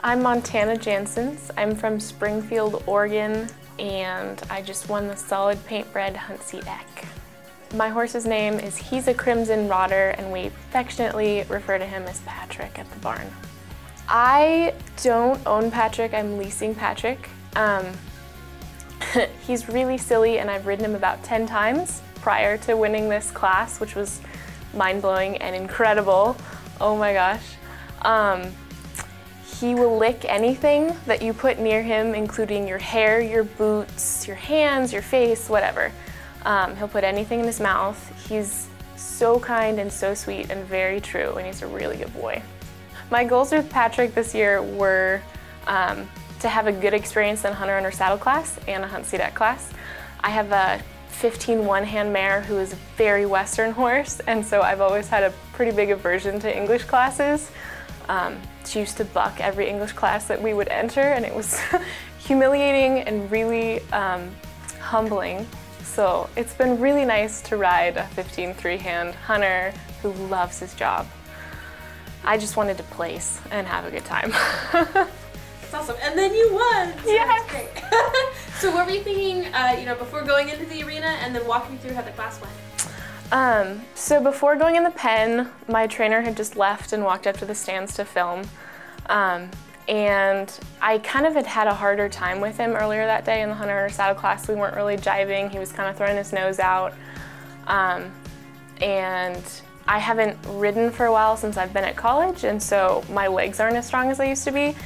I'm Montana Janssens. I'm from Springfield, Oregon, and I just won the solid Paint-Bred Hunt Seat Eck. My horse's name is He's a Crimson Rodder, and we affectionately refer to him as Patrick at the barn. I don't own Patrick, I'm leasing Patrick. He's really silly, and I've ridden him about 10 times prior to winning this class, which was mind-blowing and incredible. Oh my gosh. He will lick anything that you put near him, including your hair, your boots, your hands, your face, whatever. He'll put anything in his mouth. He's so kind and so sweet and very true, and he's a really good boy. My goals with Patrick this year were to have a good experience in hunter under saddle class and a hunt seat eck class. I have a 15 one-hand mare who is a very Western horse, and so I've always had a pretty big aversion to English classes. She used to buck every English class that we would enter, and it was humiliating and really humbling. So it's been really nice to ride a 15 three-hand hunter who loves his job. I just wanted to place and have a good time. That's awesome. And then you won! So yes! That's great. So what were you thinking, before going into the arena, and then walk me through how the class went? So before going in the pen, my trainer had just left and walked up to the stands to film. And I kind of had a harder time with him earlier that day in the hunter under saddle class. We weren't really jiving. He was kind of throwing his nose out. And I haven't ridden for a while since I've been at college, and so my legs aren't as strong as they used to be.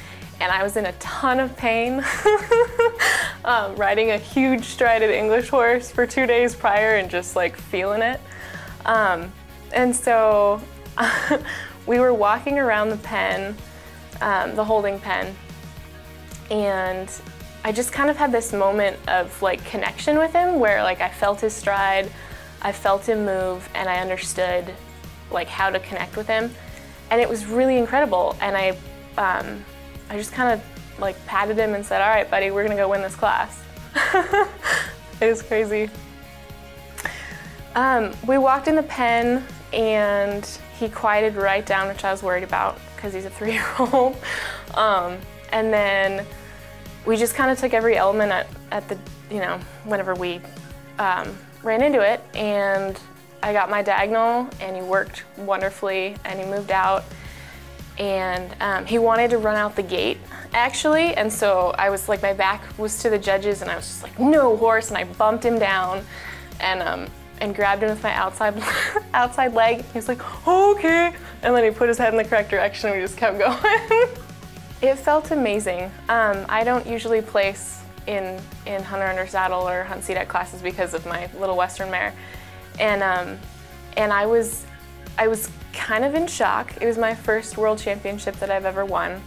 And I was in a ton of pain riding a huge strided English horse for 2 days prior and just like feeling it. And so we were walking around the pen, the holding pen, and I just kind of had this moment of like connection with him where like I felt his stride, I felt him move, and I understood like how to connect with him. And it was really incredible. And I just kind of like patted him and said, "All right, buddy, we're gonna go win this class." It was crazy. We walked in the pen and he quieted right down, which I was worried about because he's a 3-year-old. And then we just kind of took every element at the, whenever we ran into it, and I got my diagonal and he worked wonderfully and he moved out. And he wanted to run out the gate, actually, and so I was like, my back was to the judges, and I was just like, "No, horse," and I bumped him down and grabbed him with my outside leg. He was like, "Okay," and then he put his head in the correct direction and we just kept going. It felt amazing. I don't usually place in hunter under saddle or hunt seat eck classes because of my little Western mare, and I was kind of in shock. It was my first world championship that I've ever won,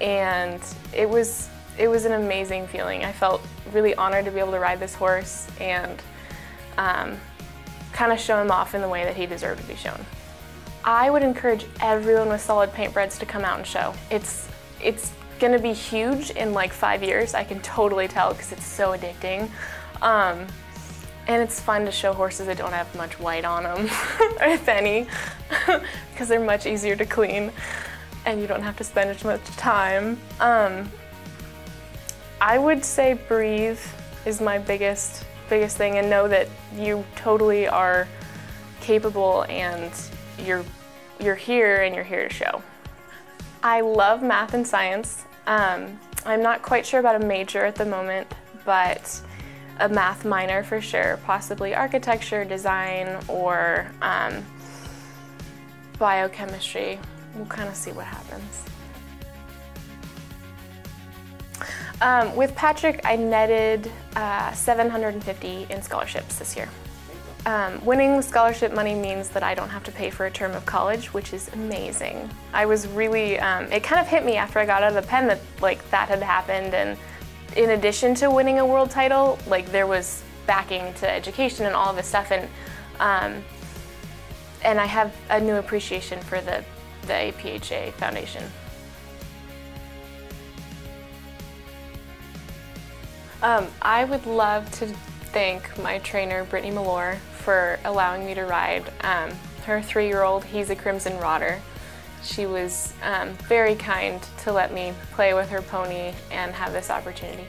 and it was an amazing feeling. I felt really honored to be able to ride this horse and kind of show him off in the way that he deserved to be shown. I would encourage everyone with solid paint-breds to come out and show. It's going to be huge in like 5 years. I can totally tell because it's so addicting. And it's fun to show horses that don't have much white on them, if any, because they're much easier to clean and you don't have to spend as much time. I would say breathe is my biggest thing, and know that you totally are capable and you're here and you're here to show. I love math and science. I'm not quite sure about a major at the moment, but a math minor for sure, possibly architecture, design, or biochemistry. We'll kind of see what happens. With Patrick, I netted $750 in scholarships this year. Winning the scholarship money means that I don't have to pay for a term of college, which is amazing. I was really, it kind of hit me after I got out of the pen that like that had happened, and in addition to winning a world title, like there was backing to education and all of this stuff, and I have a new appreciation for the AjPHA Foundation. I would love to thank my trainer, Brittany Malore, for allowing me to ride her 3-year-old He's a Crimson Rodder. She was very kind to let me play with her pony and have this opportunity.